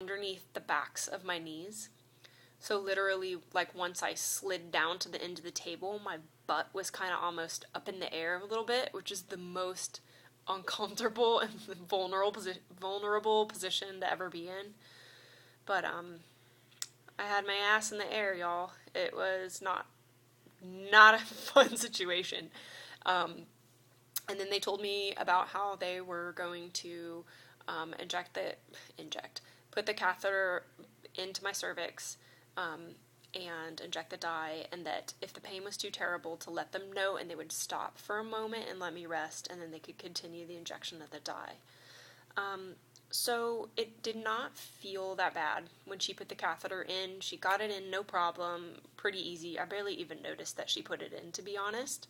underneath the backs of my knees. So literally, like, once I slid down to the end of the table, my butt was kind of almost up in the air a little bit, which is the most uncomfortable and vulnerable position to ever be in. But I had my ass in the air, y'all. It was not a fun situation. And then they told me about how they were going to put the catheter into my cervix, and inject the dye, and that if the pain was too terrible, to let them know, and they would stop for a moment and let me rest, and then they could continue the injection of the dye. So it did not feel that bad when she put the catheter in. She got it in no problem, pretty easy. I barely even noticed that she put it in, to be honest.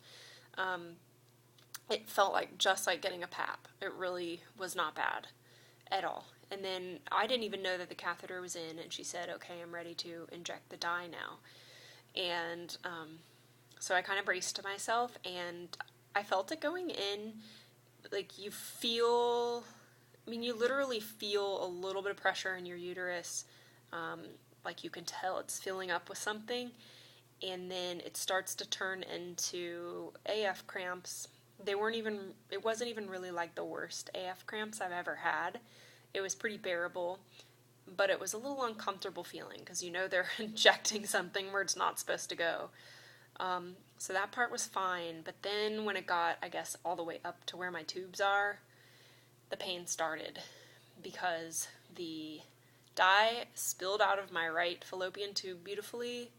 It felt just like getting a pap. It really was not bad at all. And then I didn't even know that the catheter was in, and she said, okay, I'm ready to inject the dye now. And so I kind of braced myself, and I felt it going in. You literally feel a little bit of pressure in your uterus. You can tell it's filling up with something, and then it starts to turn into AF cramps. It wasn't even really like the worst AF cramps I've ever had. It was pretty bearable, but it was a little uncomfortable feeling because they're injecting something where it's not supposed to go. So that part was fine, but then when it got, I guess, all the way up to where my tubes are, the pain started because the dye spilled out of my right fallopian tube beautifully.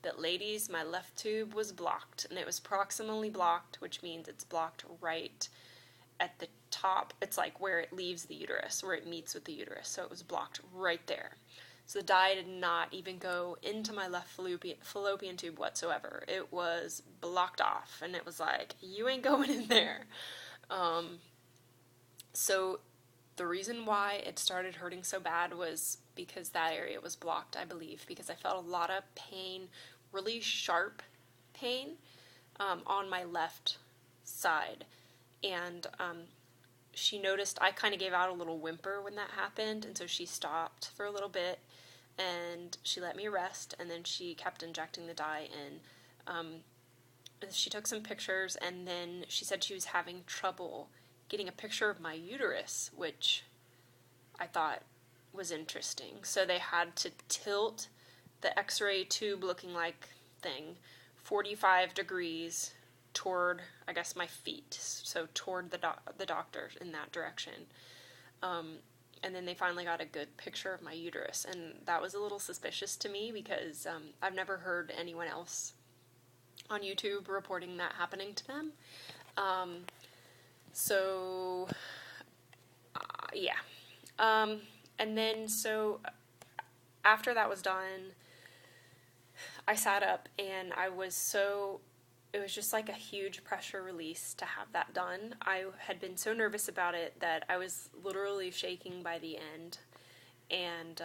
But ladies, my left tube was blocked, and it was proximally blocked, which means it's blocked right at the top. It's like where it leaves the uterus, where it meets with the uterus. So it was blocked right there. So the dye did not even go into my left fallopian tube whatsoever. It was blocked off, and it was like, you ain't going in there. So the reason why it started hurting so bad was because that area was blocked, I believe, because I felt a lot of pain, really sharp pain, on my left side. And she noticed I kind of gave out a little whimper when that happened, and so she stopped for a little bit, and she let me rest, and then she kept injecting the dye in. She took some pictures, and then she said she was having trouble getting a picture of my uterus, which I thought was interesting. So they had to tilt the x-ray tube looking like thing 45 degrees toward, I guess, my feet, so toward the doctor in that direction. And then they finally got a good picture of my uterus, and that was a little suspicious to me because I've never heard anyone else on YouTube reporting that happening to them. And then so after that was done, I sat up, and it was just like a huge pressure release to have that done. I had been so nervous about it that I was literally shaking by the end, and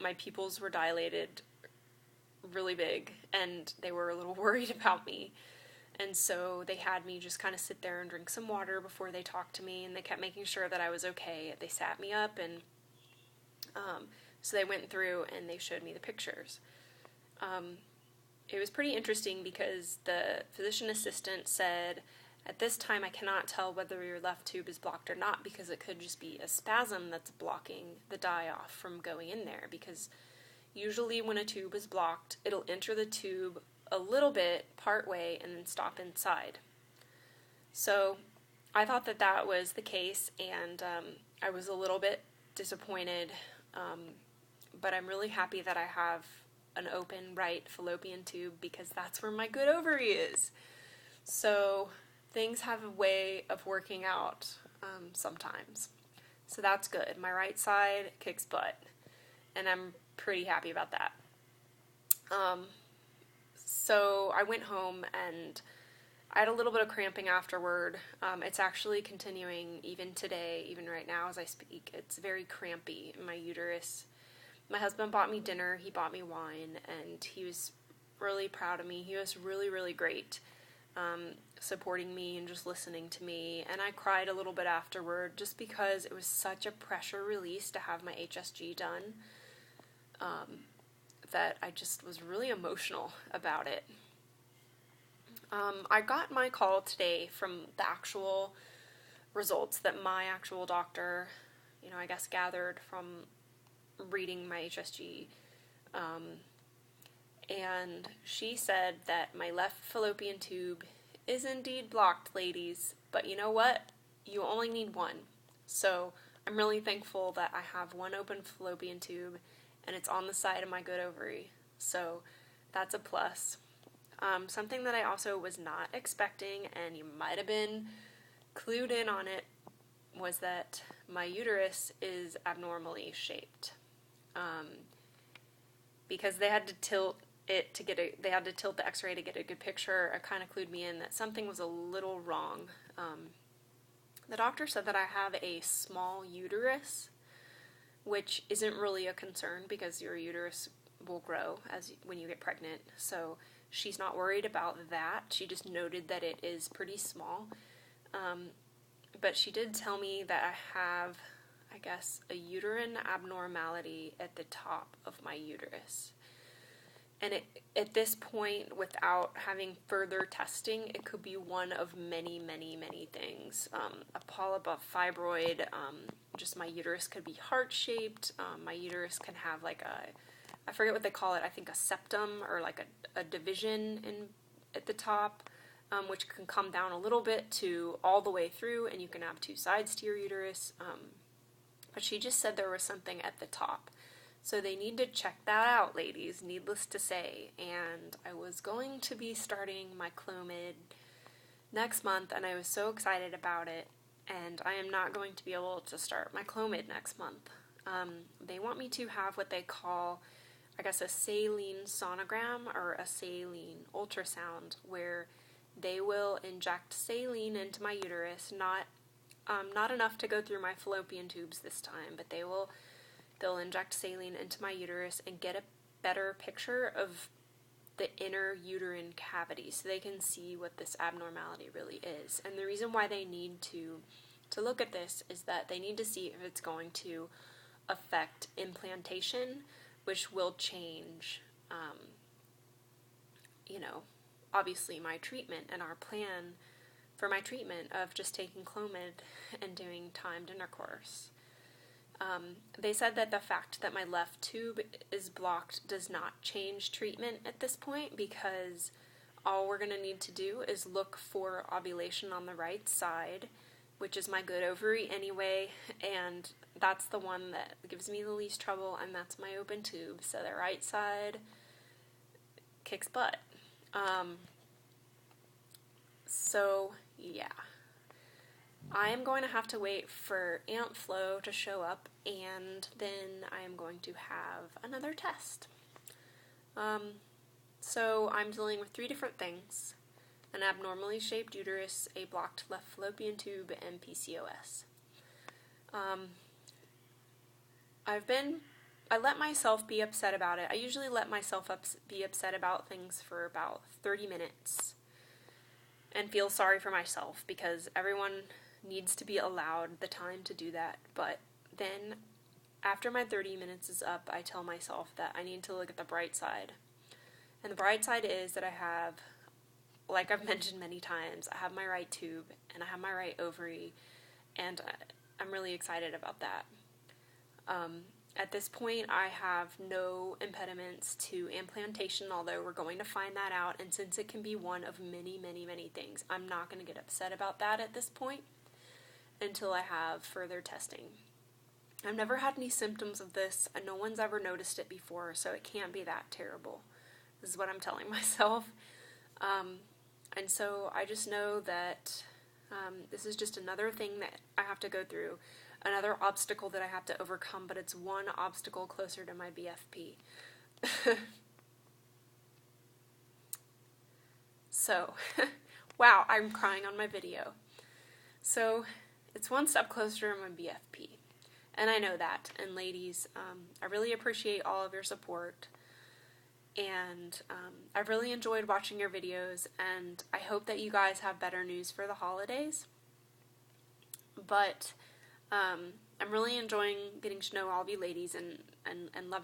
my pupils were dilated really big, and they were a little worried about me. And so they had me just kind of sit there and drink some water before they talked to me, and they kept making sure that I was okay. They sat me up, and so they went through and they showed me the pictures. It was pretty interesting because the physician assistant said, at this time I cannot tell whether your left tube is blocked or not, because it could just be a spasm that's blocking the dye off from going in there, because usually when a tube is blocked, it'll enter the tube a little bit part way and then stop inside. So I thought that was the case, and I was a little bit disappointed, but I'm really happy that I have an open right fallopian tube, because that's where my good ovary is. So things have a way of working out sometimes. So that's good. My right side kicks butt, and I'm pretty happy about that. So I went home, and I had a little bit of cramping afterward. It's actually continuing even today, even right now as I speak. It's very crampy in my uterus. My husband bought me dinner, he bought me wine, and he was really proud of me. He was really, really great. supporting me and just listening to me, and I cried a little bit afterward just because it was such a pressure release to have my HSG done, that I just was really emotional about it. I got my call today from the actual results that my actual doctor, I guess gathered from reading my HSG, and she said that my left fallopian tube is indeed blocked, ladies, but you know what? You only need one. So I'm really thankful that I have one open fallopian tube, and it's on the side of my good ovary, so that's a plus. Something that I also was not expecting, and you might have been clued in on it, was that my uterus is abnormally shaped. Because they had to tilt it they had to tilt the x-ray to get a good picture, it kind of clued me in that something was a little wrong. The doctor said that I have a small uterus, which isn't really a concern because your uterus will grow when you get pregnant, so she's not worried about that. She just noted that it is pretty small. But she did tell me that I have, I guess, a uterine abnormality at the top of my uterus. And at this point, without having further testing, it could be one of many, many, many things. A polyp, a fibroid, just my uterus could be heart-shaped. My uterus can have I forget what they call it, I think a septum, or like a division at the top, which can come down a little bit to all the way through, and you can have two sides to your uterus. But she just said there was something at the top. So they need to check that out, ladies, needless to say. And I was going to be starting my Clomid next month, and I was so excited about it. And I am not going to be able to start my Clomid next month. They want me to have what they call, I guess, a saline sonogram or a saline ultrasound, where they will inject saline into my uterus, not enough to go through my fallopian tubes this time, but they'll inject saline into my uterus and get a better picture of the inner uterine cavity so they can see what this abnormality really is. And the reason why they need to look at this is that they need to see if it's going to affect implantation, which will change, obviously my treatment and our plan for my treatment of just taking Clomid and doing timed intercourse. They said that the fact that my left tube is blocked does not change treatment at this point, because all we're going to need to do is look for ovulation on the right side, which is my good ovary anyway, and that's the one that gives me the least trouble, and that's my open tube, so the right side kicks butt. So, yeah. I am going to have to wait for Aunt Flo to show up, and then I am going to have another test. So I'm dealing with 3 different things: an abnormally shaped uterus, a blocked left fallopian tube, and PCOS. I let myself be upset about it. I usually let myself be upset about things for about 30 minutes and feel sorry for myself, because everyone needs to be allowed the time to do that. But then after my 30 minutes is up, I tell myself that I need to look at the bright side. And the bright side is that I have, like I've mentioned many times, I have my right tube and I have my right ovary, and I'm really excited about that. At this point, I have no impediments to implantation, although we're going to find that out, and since it can be one of many, many, many things, I'm not going to get upset about that at this point until I have further testing. I've never had any symptoms of this, and no one's ever noticed it before, so it can't be that terrible. This is what I'm telling myself. And so I just know that this is just another thing that I have to go through, another obstacle that I have to overcome, but it's one obstacle closer to my BFP. So, wow, I'm crying on my video. So, it's one step closer to my BFP. And I know that. And ladies, I really appreciate all of your support. and I've really enjoyed watching your videos, and I hope that you guys have better news for the holidays. But I'm really enjoying getting to know all of you ladies and love